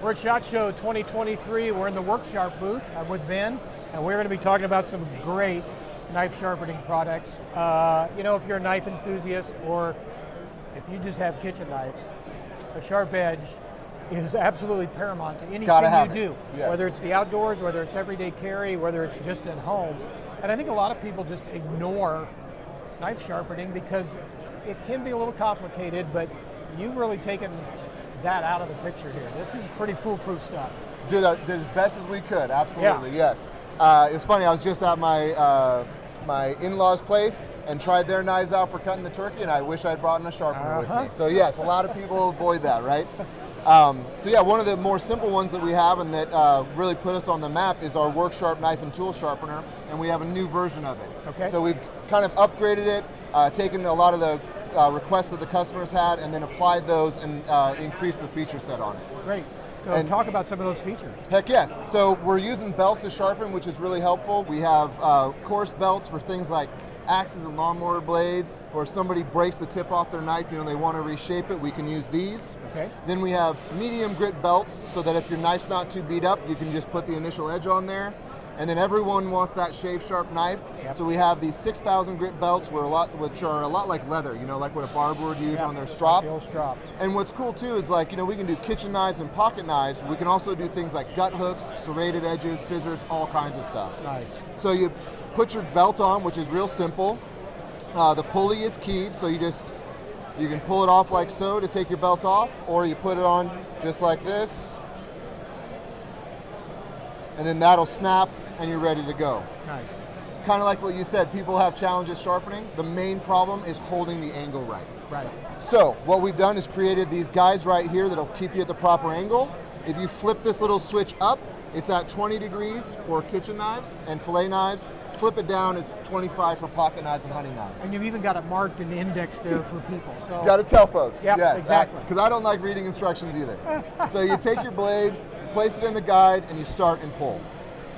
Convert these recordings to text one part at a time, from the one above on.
We're at SHOT Show 2023. We're in the Workshop booth. I'm with Ben, and we're going to be talking about some great knife sharpening products. You know, if you're a knife enthusiast or if you just have kitchen knives, a sharp edge is absolutely paramount to anything you do, yeah. Whether it's the outdoors, whether it's everyday carry, whether it's just at home. And I think a lot of people just ignore knife sharpening because it can be a little complicated, but you've really taken that out of the picture here. This is pretty foolproof stuff. Did as best as we could, absolutely, yeah. Yes. It's funny, I was just at my in-laws' place and tried their knives out for cutting the turkey, and I wish I'd brought in a sharpener with me. So yes, a lot of people avoid that, right? So yeah, one of the more simple ones that we have and that really put us on the map is our Worksharp knife and tool sharpener, and we have a new version of it. Okay. So we've kind of upgraded it, taken a lot of the requests that the customers had, and then applied those and increased the feature set on it. Great. So talk about some of those features. Heck yes. So we're using belts to sharpen, which is really helpful. We have coarse belts for things like axes and lawnmower blades, or if somebody breaks the tip off their knife, you know, they want to reshape it, we can use these. Okay. Then we have medium grit belts, so that if your knife's not too beat up, you can just put the initial edge on there. And then everyone wants that shave sharp knife, so we have these 6,000 grit belts, which are a lot like leather, you know, like what a barber would use on their strop. The old strops. And what's cool too is, like, you know, we can do kitchen knives and pocket knives. We can also do things like gut hooks, serrated edges, scissors, all kinds of stuff. Nice. So you put your belt on, which is real simple. The pulley is keyed, so you can pull it off like so to take your belt off, or you put it on just like this, and then that'll snap and you're ready to go. Nice. Kind of like what you said, people have challenges sharpening. The main problem is holding the angle right. Right. So what we've done is created these guides right here that'll keep you at the proper angle. If you flip this little switch up, it's at 20 degrees for kitchen knives and fillet knives. Flip it down, it's 25 for pocket knives and hunting knives. And you've even got it marked and indexed there for people. So got to tell folks. Yep, yes, exactly. Because I don't like reading instructions either. So you take your blade, you place it in the guide, and you start and pull.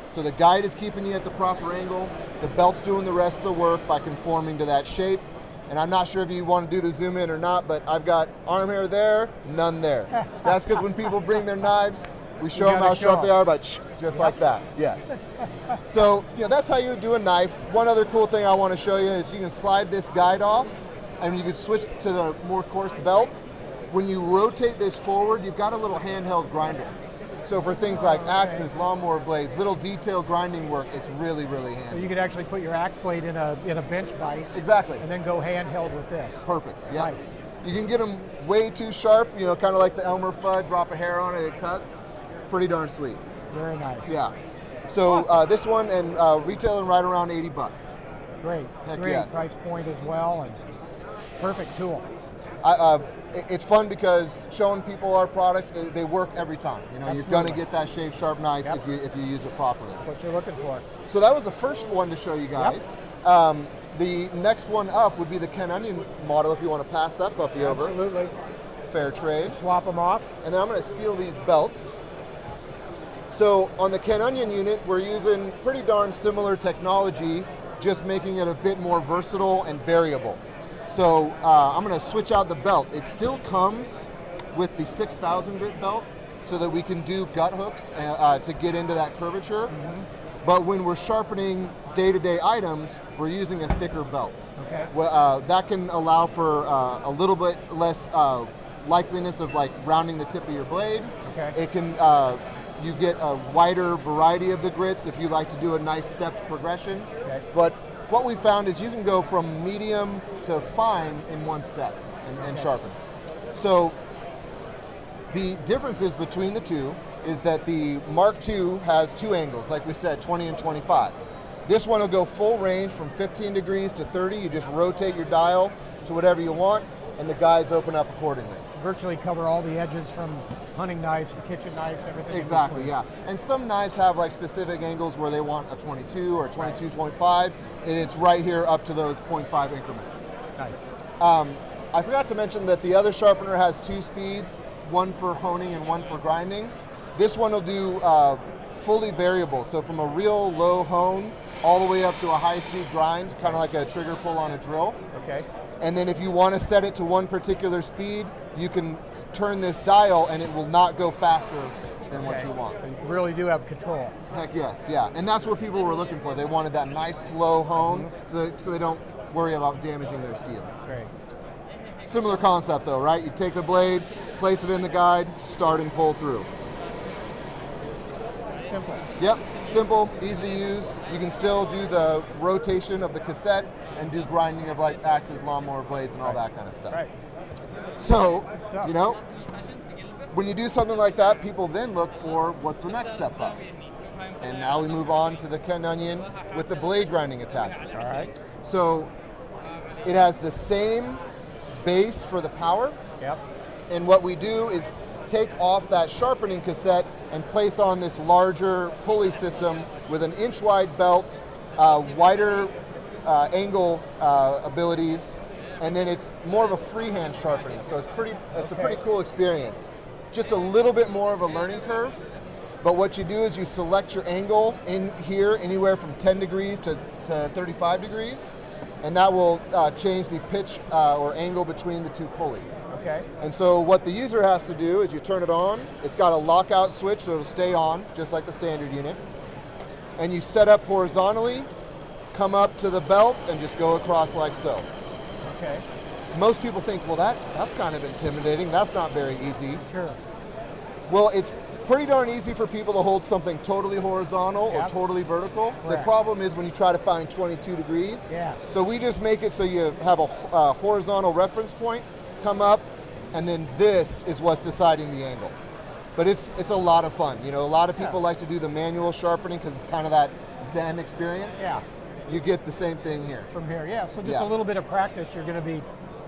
So the guide is keeping you at the proper angle. The belt's doing the rest of the work by conforming to that shape. And I'm not sure if you want to do the zoom in or not, but I've got arm hair there, none there. That's because when people bring their knives, we show them how sharp they are, but just like that, yes. So, you know, that's how you do a knife. One other cool thing I want to show you is you can slide this guide off and you can switch to the more coarse belt. When you rotate this forward, you've got a little handheld grinder. So for things like axes, lawnmower blades, little detailed grinding work, it's really, really handy. So you could actually put your axe blade in a bench vise. Exactly. And then go handheld with this. Perfect, yeah. Nice. You can get them way too sharp, you know, kind of like the Elmer Fudd, drop a hair on it, it cuts. Pretty darn sweet. Very nice. Yeah. So this one and retailing right around 80 bucks. Great. Heck Great yes. price point as well, and perfect tool. It's fun because showing people our product, they work every time. You know, Absolutely. You're going to get that shaved sharp knife if you use it properly. What you're looking for. So that was the first one to show you guys. Yep. The next one up would be the Ken Onion model if you want to pass that puppy over. Absolutely. Fair trade. Swap them off. And then I'm going to steal these belts. So on the Ken Onion unit, we're using pretty darn similar technology, just making it a bit more versatile and variable. So I'm going to switch out the belt. It still comes with the 6,000 grit belt so that we can do gut hooks to get into that curvature. Mm-hmm. But when we're sharpening day-to-day items, we're using a thicker belt. Okay. Well, that can allow for a little bit less likeliness of like rounding the tip of your blade. Okay. It can, you get a wider variety of the grits if you like to do a nice stepped progression. Okay. But what we found is you can go from medium to fine in one step and sharpen. So the differences between the two is that the Mark II has two angles, like we said, 20 and 25. This one will go full range from 15 degrees to 30. You just rotate your dial to whatever you want, and the guides open up accordingly. Virtually cover all the edges from hunting knives to kitchen knives, everything. Exactly, yeah. And some knives have like specific angles where they want a 22 or a 22.5, and it's right here up to those 0.5 increments. Nice. I forgot to mention that the other sharpener has two speeds, one for honing and one for grinding. This one will do fully variable, so from a real low hone all the way up to a high-speed grind, kind of like a trigger pull on a drill. Okay. And then if you want to set it to one particular speed, you can turn this dial and it will not go faster than what you want. So you really do have control. Heck yes, yeah. And that's what people were looking for. They wanted that nice slow hone so they don't worry about damaging their steel. Great. Similar concept though, right? You take the blade, place it in the guide, start and pull through. Simple. Yep, simple, easy to use. You can still do the rotation of the cassette and do grinding of like axes, lawnmower blades, and all that kind of stuff. Right. So, you know, when you do something like that, people then look for what's the next step up. And now we move on to the Ken Onion with the blade grinding attachment. All right. So it has the same base for the power. Yep. And what we do is take off that sharpening cassette and place on this larger pulley system with an inch wide belt, wider angle abilities, and then it's more of a freehand sharpening. So it's a pretty cool experience. Just a little bit more of a learning curve, but what you do is you select your angle in here anywhere from 10 degrees to 35 degrees, and that will change the pitch or angle between the two pulleys. Okay. And so what the user has to do is you turn it on. It's got a lockout switch, so it'll stay on, just like the standard unit. And you set up horizontally, come up to the belt, and just go across like so. Okay. Most people think, well, that's kind of intimidating. That's not very easy. Sure. Well, it's pretty darn easy for people to hold something totally horizontal or totally vertical. Correct. The problem is when you try to find 22 degrees. Yeah. So we just make it so you have a horizontal reference point, come up, and then this is what's deciding the angle. But it's a lot of fun. You know, a lot of people like to do the manual sharpening because it's kind of that Zen experience. Yeah. You get the same thing here. From here, yeah. So just a little bit of practice, you're going to be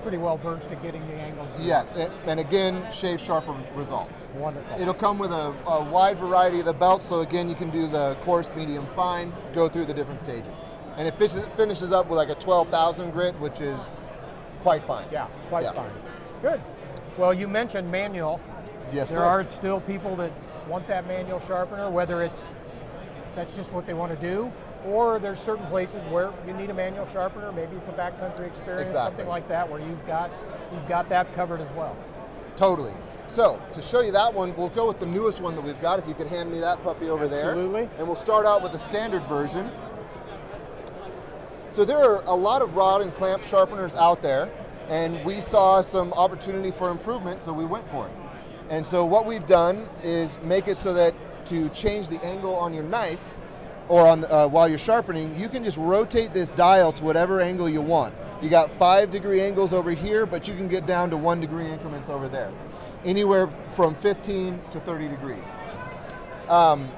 pretty well versed at getting the angles. Yes, and again, shave sharper results. Wonderful. It'll come with a wide variety of the belts, so again, you can do the coarse, medium, fine, go through the different stages. And it finishes up with like a 12,000 grit, which is quite fine. Yeah, quite fine. Good. Well, you mentioned manual. Yes, There are still people that want that manual sharpener, whether that's just what they want to do, or there's certain places where you need a manual sharpener. Maybe it's a backcountry experience, something like that, where you've got that covered as well. Totally. So to show you that one, we'll go with the newest one that we've got. If you could hand me that puppy over there. Absolutely. And we'll start out with the standard version. So there are a lot of rod and clamp sharpeners out there, and we saw some opportunity for improvement, so we went for it. And so what we've done is make it so that to change the angle on your knife, or on while you're sharpening, you can just rotate this dial to whatever angle you want. You got 5-degree angles over here, but you can get down to 1-degree increments over there. Anywhere from 15 to 30 degrees.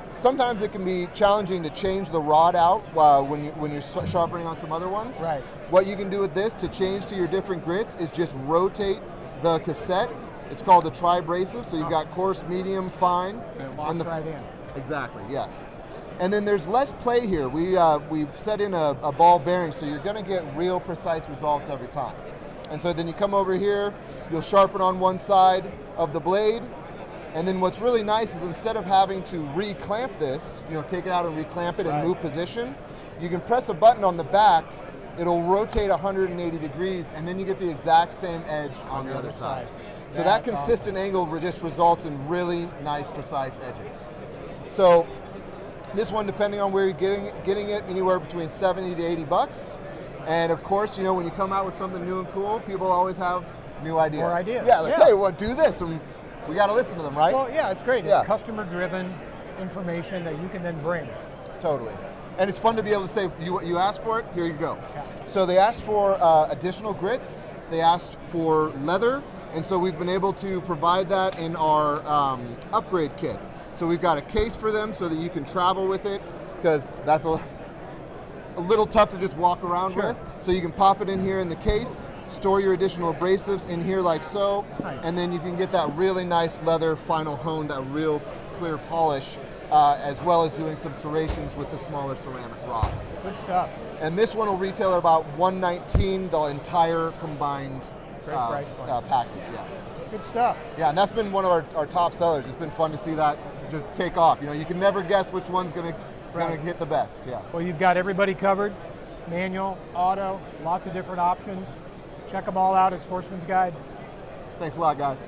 Sometimes it can be challenging to change the rod out when you're sharpening on some other ones. Right. What you can do with this to change to your different grits is just rotate the cassette. It's called the tri-abrasive, so you've got coarse, medium, fine. And right in. Exactly, yes. And then there's less play here. We've set in a ball bearing, so you're gonna get real precise results every time. And so then you come over here, you'll sharpen on one side of the blade, and then what's really nice is instead of having to re-clamp this, take it out and re-clamp it and move position, you can press a button on the back, it'll rotate 180 degrees, and then you get the exact same edge on the other side. So that consistent angle just results in really nice, precise edges. So this one, depending on where you're getting it, anywhere between 70 to 80 bucks. And of course, when you come out with something new and cool, people always have new ideas. More ideas. Yeah, like, hey, well, do this, and we got to listen to them, right? Well, yeah, it's great. It's customer-driven information that you can then bring. Totally. And it's fun to be able to say, you asked for it, here you go. Yeah. So they asked for additional grits, they asked for leather, and so we've been able to provide that in our upgrade kit. So we've got a case for them so that you can travel with it, because that's a little tough to just walk around with. So you can pop it in here in the case, store your additional abrasives in here like so, and then you can get that really nice leather final hone, that real clear polish, as well as doing some serrations with the smaller ceramic rod. Good stuff. And this one will retail at about $119, the entire combined package. Yeah. Good stuff. Yeah, and that's been one of our top sellers. It's been fun to see that just take off. You can never guess which one's gonna hit the best. Yeah. Well, you've got everybody covered. Manual, auto, lots of different options. Check them all out at Sportsman's Guide. Thanks a lot, guys.